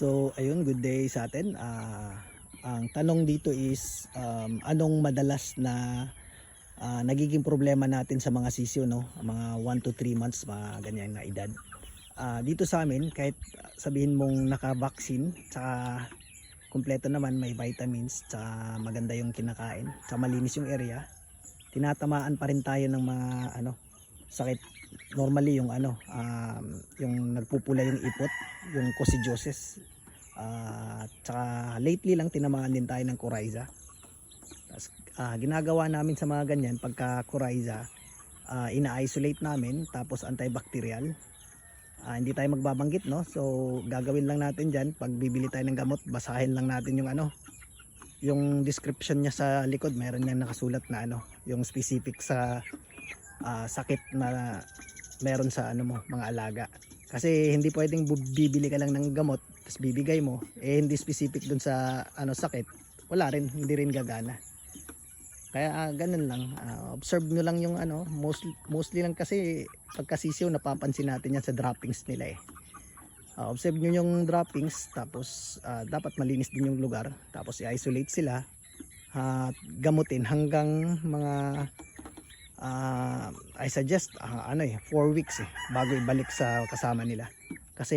So ayun, good day sa atin. Ang tanong dito is anong madalas na nagiging problema natin sa mga sisyo, no? Mga 1 to 3 months, mga ganyan na edad. Dito sa amin, kahit sabihin mong naka-vaccine, tsaka kumpleto naman, may vitamins, tsaka maganda yung kinakain, tsaka malinis yung area, tinatamaan pa rin tayo ng mga sakit. Normally yung yung nagpupula yung ipot, yung coccidiosis. Tsaka lately lang tinamaan din tayo ng coryza. Tapos ginagawa namin sa mga ganyan, pagka coryza, ina-isolate namin, tapos antibacterial. Hindi tayo magbabanggit, no? So gagawin lang natin dyan, pag bibili tayo ng gamot, basahin lang natin yung yung description niya sa likod. Meron niyang nakasulat na yung specific sa sakit na meron sa mga alaga. Kasi hindi pwedeng bibili ka lang ng gamot tapos bibigay mo, hindi specific dun sa sakit, wala rin, hindi rin gagana. Kaya ganun lang, observe nyo lang yung mostly lang kasi pagkasisiw napapansin natin yan sa droppings nila observe nyo yung droppings, tapos dapat malinis din yung lugar, tapos i-isolate sila at gamutin hanggang mga I suggest 4 weeks bago ibalik sa kasama nila, kasi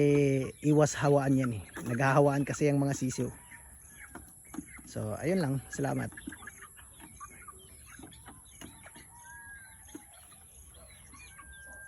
iwas hawaan yan naghahawaan kasi yung mga sisiw. So ayun lang, salamat.